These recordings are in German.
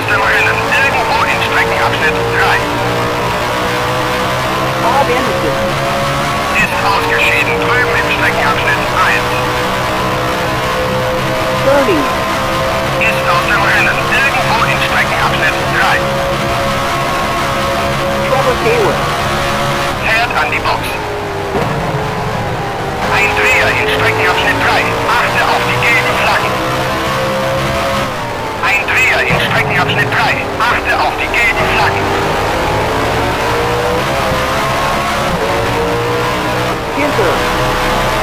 aus dem Rennen. Irgendwo in Streckenabschnitt 3. Bob Anderson. Ist ausgeschieden. Drüben im Streckenabschnitt 1. Bernie. Ist aus dem Rennen. Irgendwo in Streckenabschnitt 3. Trevor Taylor. Fährt an die Box. Ein Dreher in Streckenabschnitt 3. Achte auf die gelben Flaggen. Ein Dreher in Streckenabschnitt 3. Achte auf die gelben Flaggen. Ginter.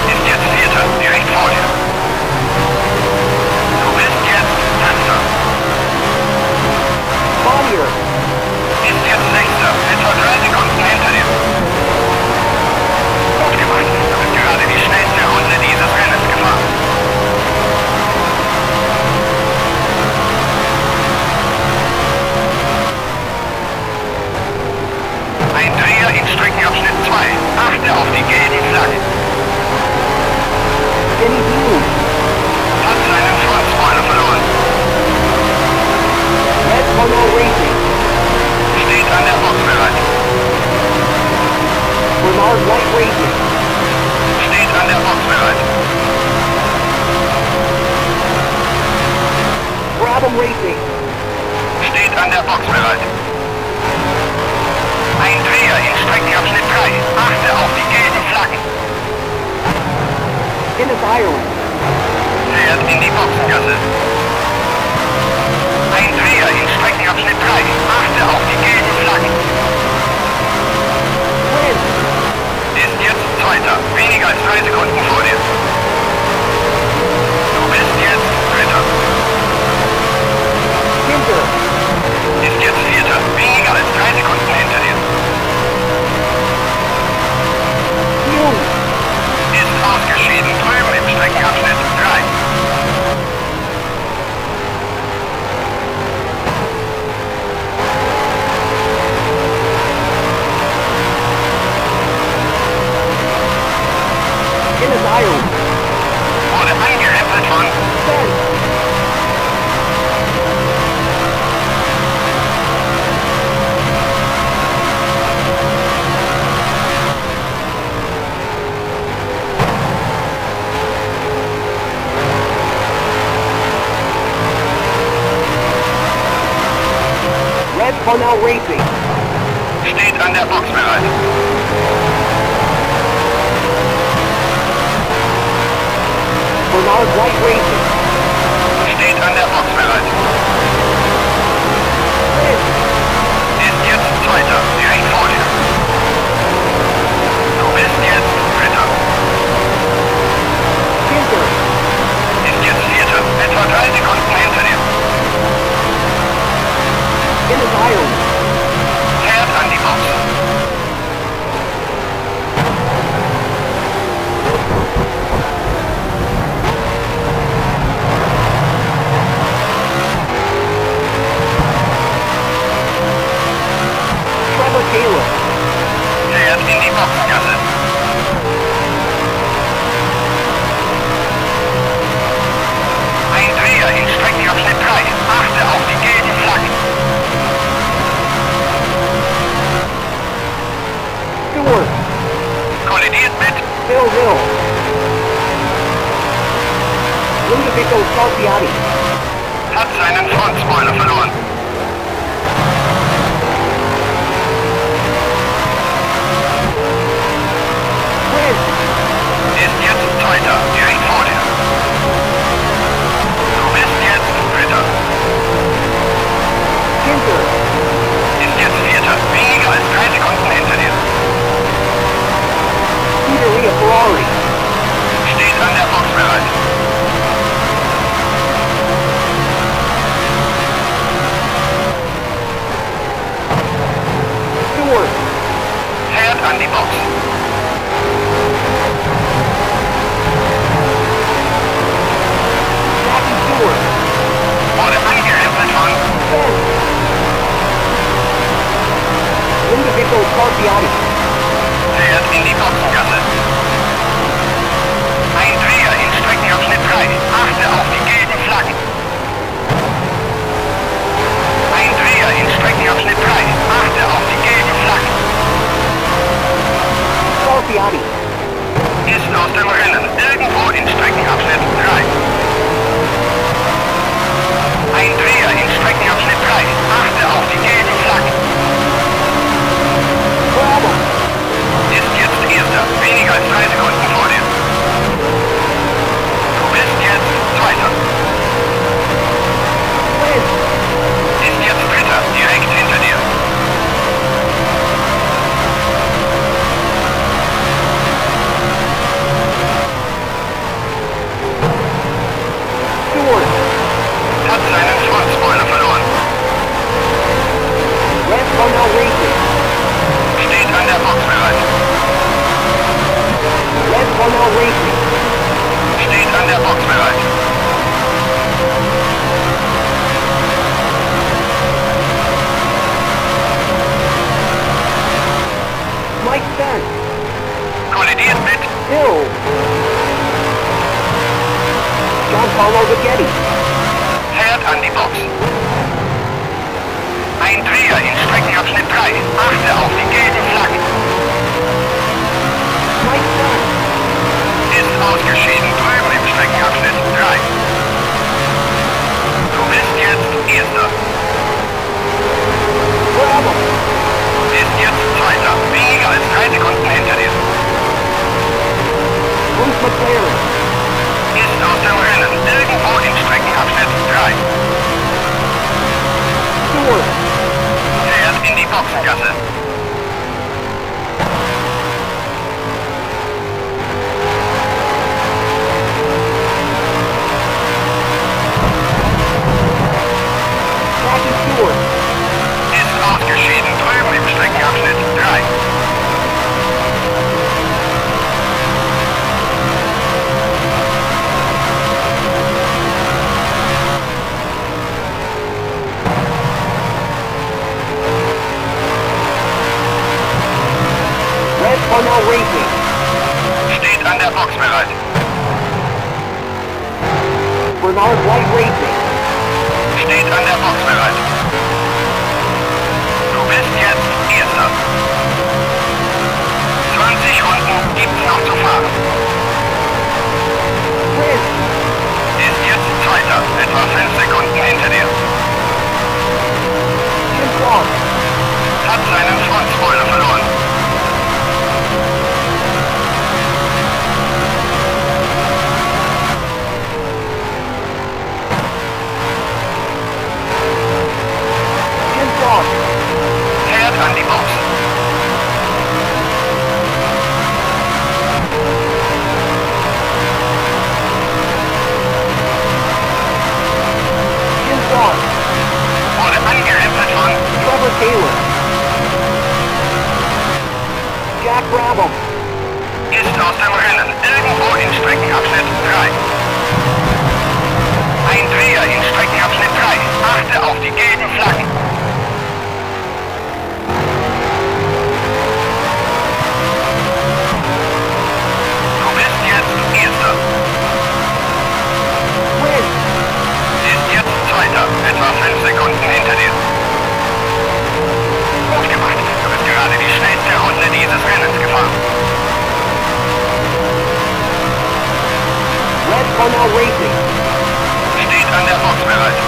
Ist jetzt Vierter, direkt vor dir. Du bist jetzt Letzter. Bonnier. Ist jetzt Sechster, etwa 3 Sekunden hinter dir. Gut gemacht, du bist gerade die schnellste Runde dieses Rennens gefahren. Ein Dreher in Streckenabschnitt 2. Achte auf die gelben Flaggen. Denny Hughes. Hat seinen Frontspoiler verloren. Red Polo Racing. Steht an der Box bereit. Bernard White Racing. Steht an der Box bereit. Brabham Racing. Steht an der Box bereit. Ein Dreher in Streckenabschnitt 3. Achte auf die gelben Flaggen. Dennis Ireland. Fährt in die Boxengasse. Ein Dreher in Streckenabschnitt 3. Achte auf die gelben Flaggen. Quinn. Ist jetzt Zweiter. Weniger als 3 Sekunden vor dir. Du bist jetzt Dritter. Ginter. Ist jetzt Vierter. Weniger als 3 Sekunden hinter dir. Hume. Ist ausgeschieden. Drüben im Streckenabschnitt 3. Dennis Ireland. Wurde angerempelt von Ben. Red Cornell Racing. steht an der Box bereit. Bernard White Racing. Steht an der Box bereit. Quinn. Ist jetzt Zweiter, direkt vor dir. Du bist jetzt Dritter. Ginter. Ist jetzt Vierter, etwa 3 Sekunden hinter dir. Dennis Ireland. Fährt an die Box. Trevor Taylor. Fährt in die Boxengasse. Ein Dreher in Streckenabschnitt 3. Achte auf die gelben Flaggen. Stewart. Kollidiert mit Phil Hill. Ludovico Salviati. hat seinen Frontspoiler verloren. Quinn. Ist jetzt Zweiter, direkt vor dir. Du bist jetzt Dritter. Ginter. Ist jetzt Vierter, weniger als 3 Sekunden hinter dir. Scuderia Ferrari. Steht an der Box bereit. Stewart. Fährt an die Box. Cornell Racing. Steht an der Box bereit. Mike Spence. Kollidiert mit. Hill. Giancarlo Baghetti. Fährt an die Box. Ein Dreher in Streckenabschnitt 3. Achte auf die gelben Flaggen. Mike Spence. Ist ausgeschieden drüben im Streckenabschnitt 3. Du bist jetzt Erster. Bravo. Ist jetzt Zweiter. Weniger als 3 Sekunden hinter dir. Bruce McLaren. Ist aus dem Rennen. Irgendwo im Streckenabschnitt 3. Stewart. Fährt in die Boxengasse. Jackie Stewart. Ist ausgeschieden drüben im Streckenabschnitt 3. Red Cornell Racing. Steht an der Box bereit. Bernard White Racing. Steht an der Box bereit. Du bist jetzt Erster. 20 Runden gibt's noch zu fahren. Chris. Ist jetzt Zweiter. Etwa 5 Sekunden hinter dir. Jim Clark. Hat seinen Frontspoiler verloren. Jim Clark. Fährt an die Box. Jim Clark. Wurde angerempelt von. Trevor Taylor. Jack Brabham. Ist aus dem Rennen. Irgendwo in Streckenabschnitt 3. Ein Dreher in Streckenabschnitt 3. Achte auf die gelben Flaggen. Du bist jetzt Erster. Win. Ist jetzt Zweiter. Etwa 5 Sekunden hinter dir. Gut gemacht. Du bist gerade die schnellste Runde dieses Rennens gefahren. Red Cornell Racing. Steht an der Box bereit.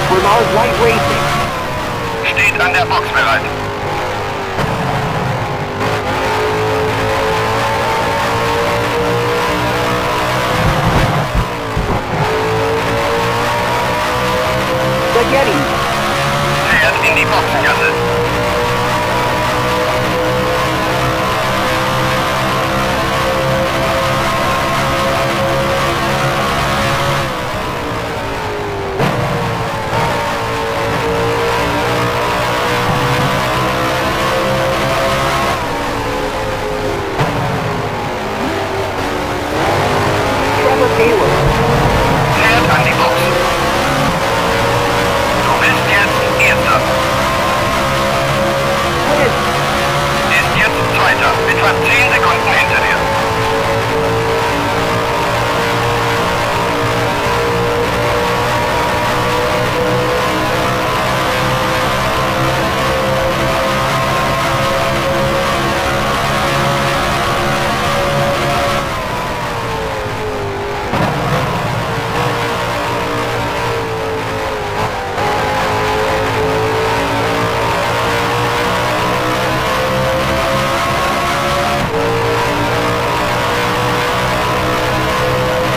Bernard White Racing. Steht an der Box bereit. Baghetti. Fährt in die Boxengasse. Trevor Taylor. Fährt an die Box. Du bist jetzt Erster. Win. Ist jetzt Zweiter. Etwa 10 Sekunden hinter dir.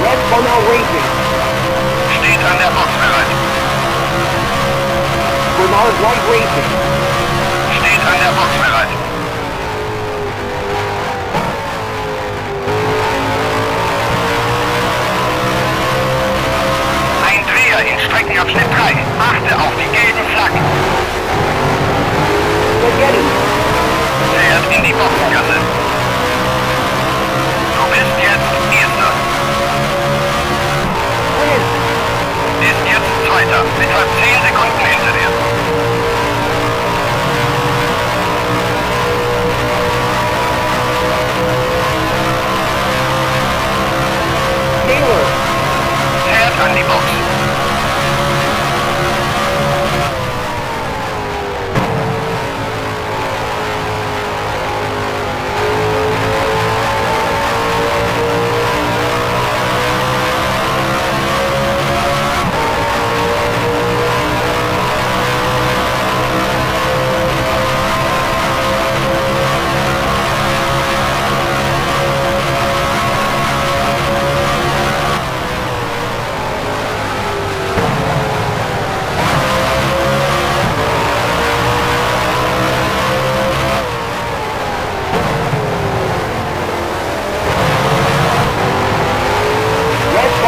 Red Cornell Racing. Steht an der Box bereit. Bernard White Racing. Steht an der Box bereit. Ein Dreher in Streckenabschnitt 3. Achte auf die gelben Flaggen. Baghetti. Fährt in die Boxengasse.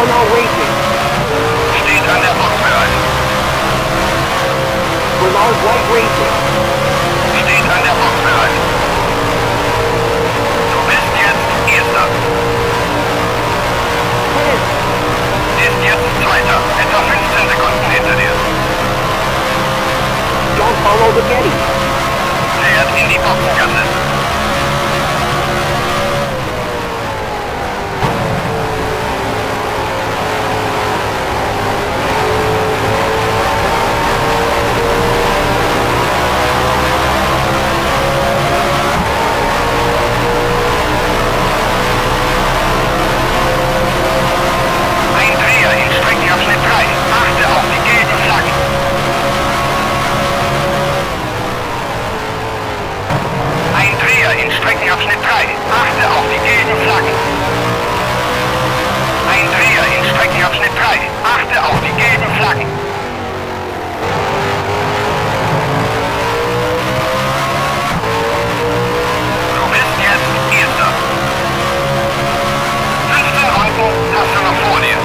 Tunnel Racing. Steht an der Box bereit. Bernard Light Racing. Steht an der Box bereit. Du bist jetzt Erster. Prince. Ist jetzt Zweiter. Etwa 15 Sekunden hinter dir. Giancarlo Baghetti. Fährt in die Boxengasse. Ein Dreher in Streckenabschnitt 3. Achte auf die gelben Flaggen. Ein Dreher in Streckenabschnitt 3. Achte auf die gelben Flaggen. Ein Dreher in Streckenabschnitt 3. Achte auf die gelben Flaggen. Du bist jetzt Erster. 15 Runden hast du noch vor dir.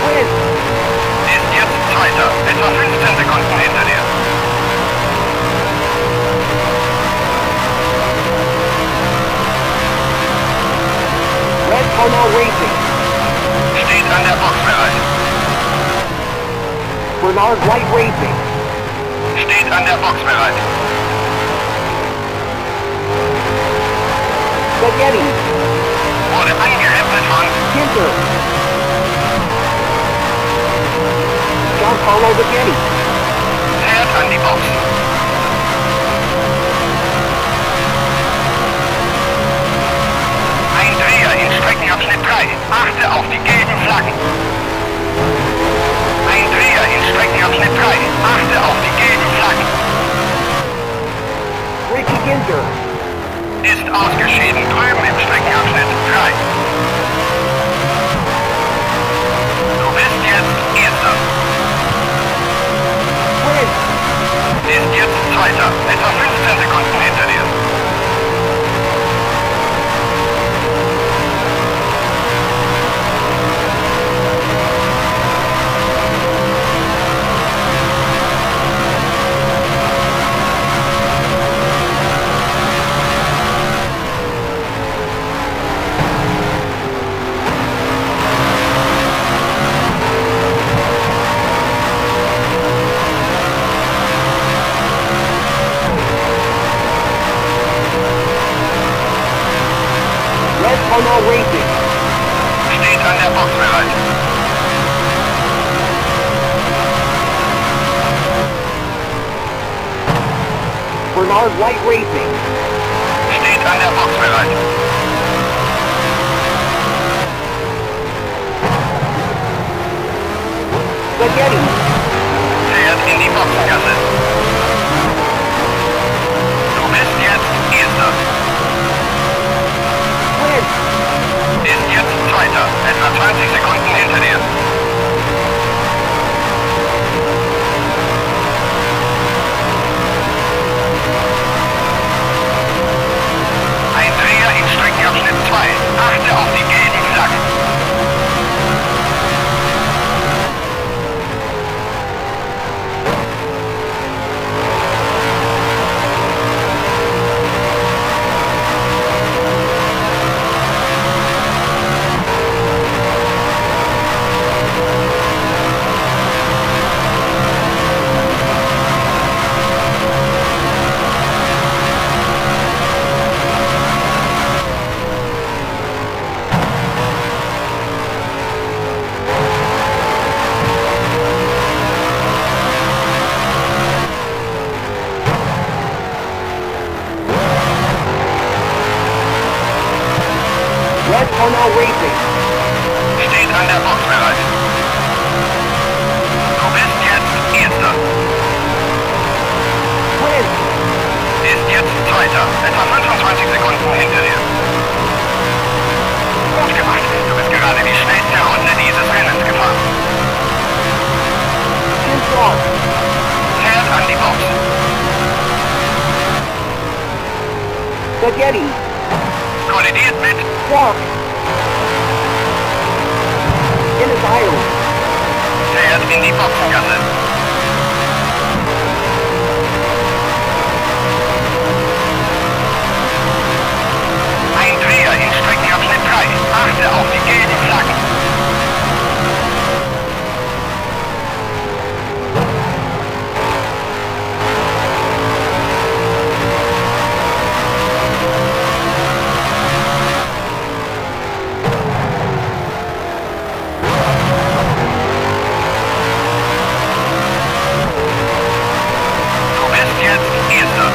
Prince. Ist jetzt Zweiter. Etwa 15 Sekunden hinter dir. Red Tunnel Racing. Steht an der Box bereit. Bernard Light Racing. Steht an der Box bereit. Baghetti. Wurde angerempelt von Ginter. Giancarlo Baghetti. fährt an die Box. Ein Dreher in Streckenabschnitt 3. Achte auf die gelben Flaggen. Ein Dreher in Streckenabschnitt 3. Achte auf die gelben Flaggen. Ricky Ginter. Ist ausgeschieden drüben im Streckenabschnitt 3. Du bist jetzt Erster. Prince. Ist jetzt Zweiter. Etwa 15 Sekunden hinter dir. Red Tunnel Racing. Steht an der Box bereit. Bernard Light Racing. Steht an der Box bereit. Baghetti. Fährt in die Boxengasse. Du bist jetzt Erster. Prince. Ist jetzt Zweiter. Etwa 20 Sekunden hinter dir. Ein Dreher in Streckenabschnitt 2. Achte auf die gelben Flaggen. Red Tunnel Racing. Steht an der Box bereit. Du bist jetzt Erster. Prince. Ist jetzt Zweiter. Etwa 25 Sekunden hinter dir. Gut gemacht. Du bist gerade die schnellste Runde dieses Rennens gefahren. Tim Clark. Fährt an die Box. Baghetti. Kollidiert mit Clark. Iron. Fährt in die Boxengasse. Ein Dreher in Streckenabschnitt 3. Achte auf die gelben Flaggen. Du bist jetzt Erster.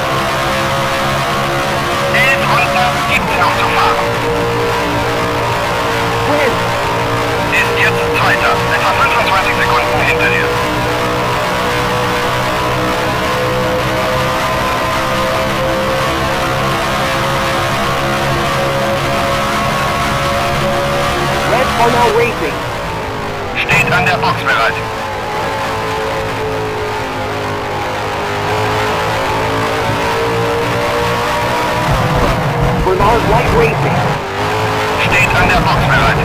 11 Runden gibt's noch zu fahren. Win. Ist jetzt Zweiter, etwa 25 Sekunden hinter dir. Red Cornell Racing. Steht an der Box bereit. Bernard Light Racing. Steht an der Box bereit.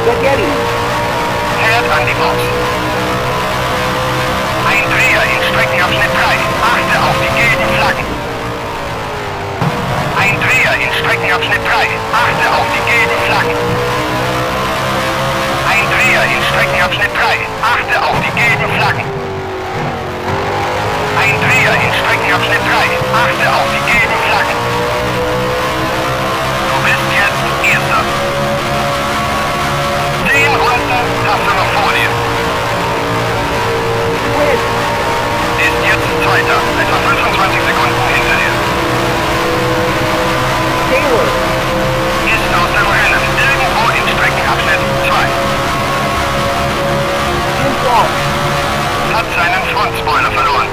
Spaghetti. Fährt an die Box. Ein Dreher in Streckenabschnitt 3. Achte auf die gelben Flaggen. Ein Dreher in Streckenabschnitt 3. Achte auf die gelben Flaggen. Ein Dreher in Streckenabschnitt 3. Achte auf die gelben Flaggen. Ein Dreher in Streckenabschnitt 3. Achte auf die gelben Flaggen. Du bist jetzt Erster. 10 Runden hast du noch vor dir. Win. Ist jetzt Zweiter, etwa 25 Sekunden hinter dir. Taylor. Ist aus dem Rennen irgendwo in Streckenabschnitt 2. Jim Clark. Hat seinen Frontspoiler verloren.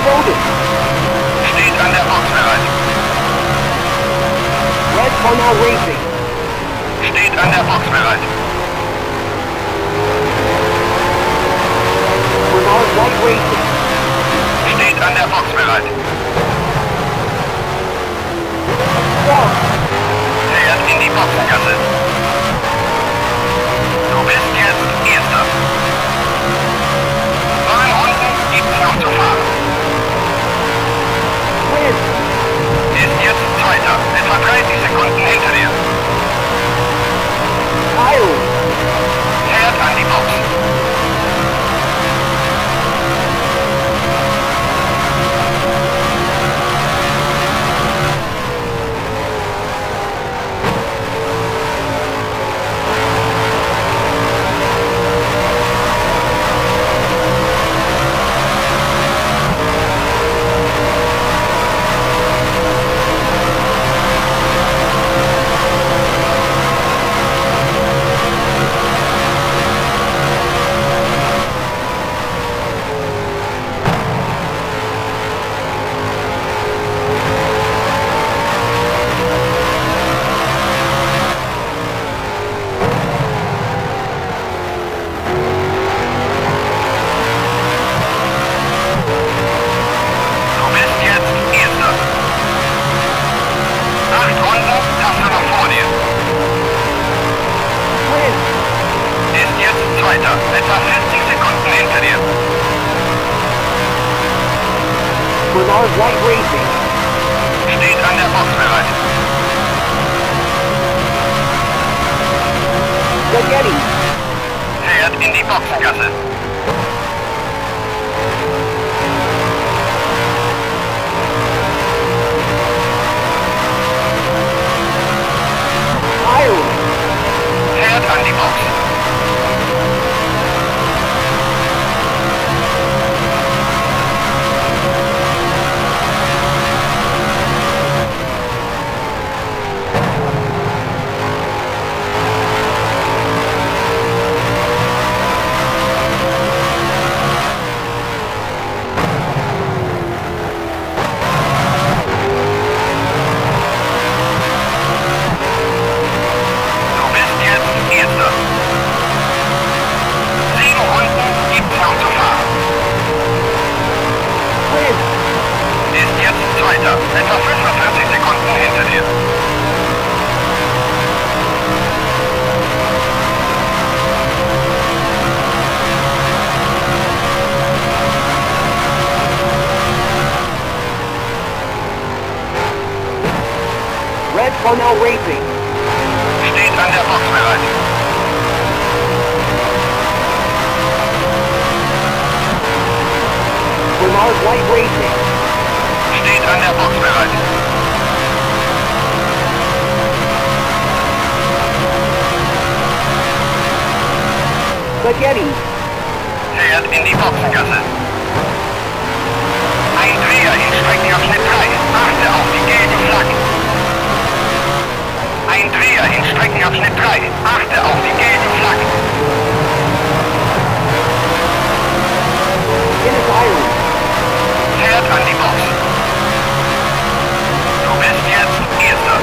Logan. Steht an der Box bereit. Red Cornell Racing. Steht an der Box bereit. Bernard Light Racing. Steht an der Box bereit. Clark. Fährt in die Boxengasse. Du bist jetzt Erster. 9 Runden gibt's noch zu fahren. Win. Ist jetzt Zweiter, etwa 30 Sekunden hinter dir. Iron. Fährt an die Box. Du bist jetzt Erster. 8 Runden hast du noch vor dir. Win. Ist jetzt Zweiter, etwa 50 Sekunden hinter dir. Bernard Light Racing. Steht an der Box bereit. Spaghetti. Fährt in die Boxengasse. Iron. Fährt an die Box. Zweiter, etwa 45 Sekunden hinter dir. Red Cornell Racing. Steht an der Box bereit. Bernard White Racing. Steht an der Box bereit. Spaghetti. Fährt in die Boxengasse. Ein Dreher in Streckenabschnitt 3. Achte auf die gelben Flaggen. Ein Dreher in Streckenabschnitt 3. Achte auf die gelben Flaggen. Dennis Ireland. Fährt an die Box. Du bist jetzt Erster.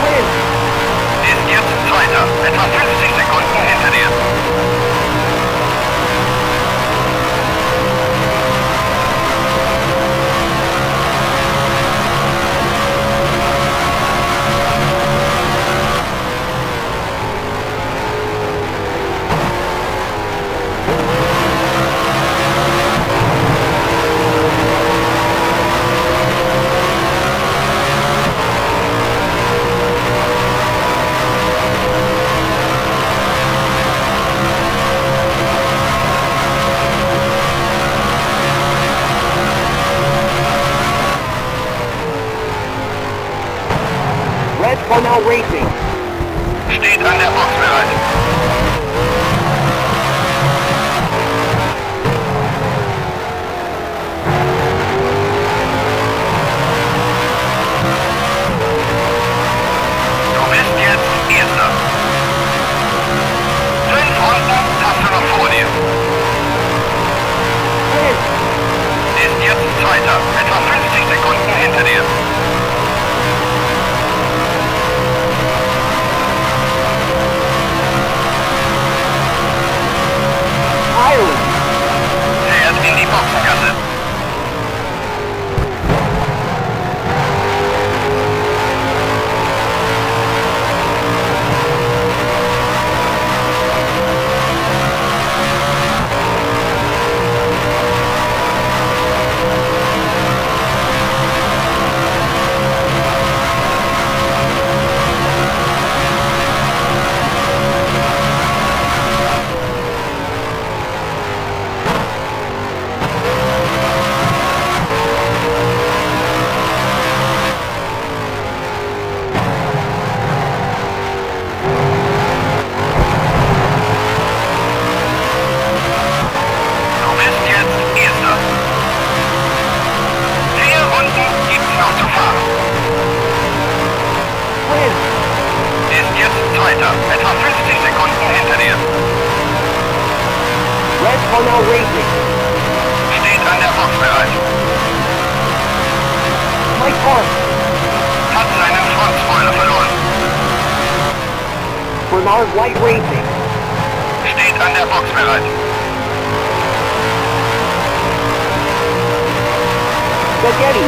Quinn. Ist jetzt Zweiter. Etwa 50 Sekunden hinter dir. Red Cornell Racing. Steht an der Box bereit. Du bist jetzt Erster. 5 Runden hast du noch vor dir. Quinn. Ist jetzt Zweiter. Etwa 50 Sekunden hinter dir. Ireland. Fährt in die Boxengasse. Du bist jetzt Erster. 4 Runden gibt's noch zu fahren. Quinn. Ist jetzt Zweiter. Etwa 50 Sekunden hinter dir. Red Cornell Racing. Steht an der Box bereit. Mike Park. Hat seinen Frontspoiler verloren. Bernard White Racing. Steht an der Box bereit. Spaghetti.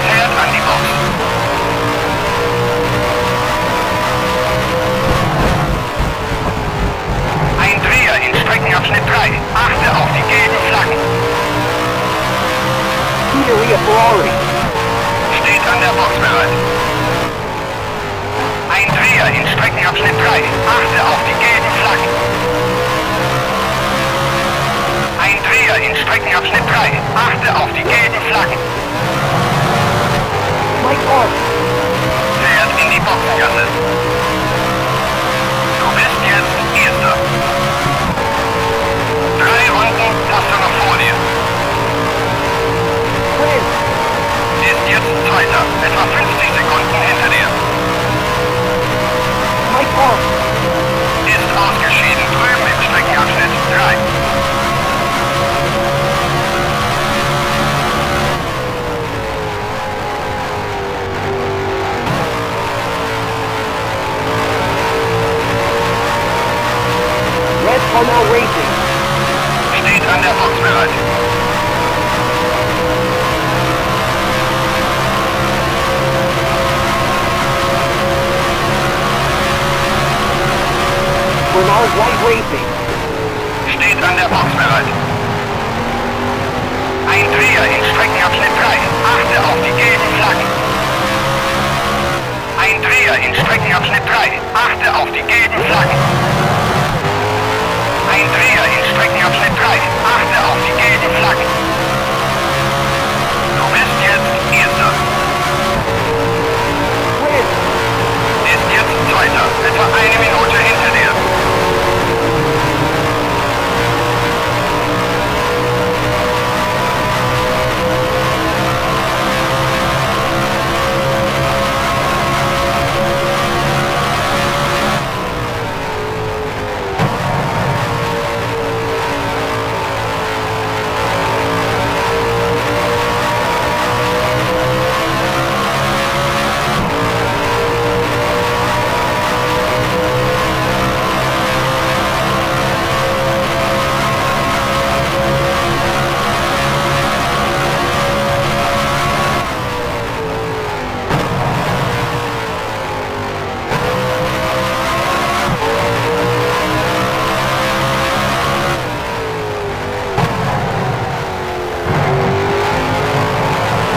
Fährt an die Box. Ein Dreher in Streckenabschnitt 3. Achte auf die gelben Flaggen. Scuderia Ferrari. Steht an der Box bereit. Ein Dreher in Streckenabschnitt 3. Achte auf die gelben Flaggen. Ein Dreher in Streckenabschnitt 3. Achte auf die gelben Flaggen. Mike Park. Fährt in die Boxengasse. Du bist jetzt Erster. 3 Runden hast du noch vor dir. Quinn. Ist jetzt Zweiter. Etwa 50 Sekunden hinter dir. Mike Park. Ist ausgeschieden drüben im Streckenabschnitt 3. Dark White Racing. Steht an der Box bereit. Ein Dreher in Streckenabschnitt 3. Achte auf die gelben Flaggen. Ein Dreher in Streckenabschnitt 3. Achte auf die gelben Flaggen. Ein Dreher in Streckenabschnitt 3. Achte auf die gelben Flaggen. Du bist jetzt Erster. Win. Ist jetzt Zweiter. Etwa eine Minute hinter dir.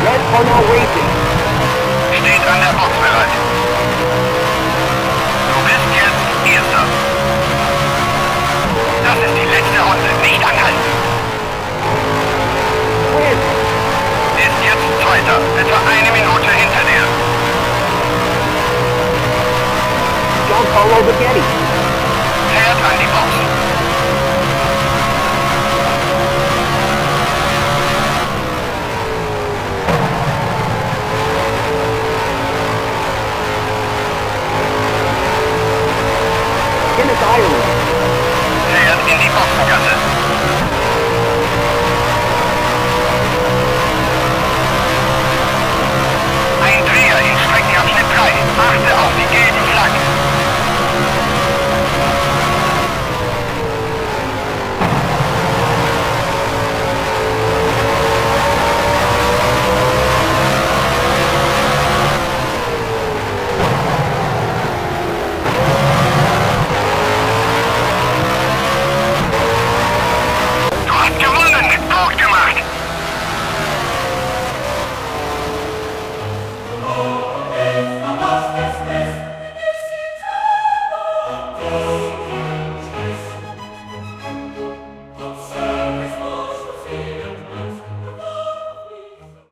Red Cornell Racing. Steht an der Box bereit. Du bist jetzt Erster. Das ist die letzte Runde. Nicht anhalten. Win. Ist jetzt Zweiter. Etwa eine Minute hinter dir. Giancarlo Baghetti.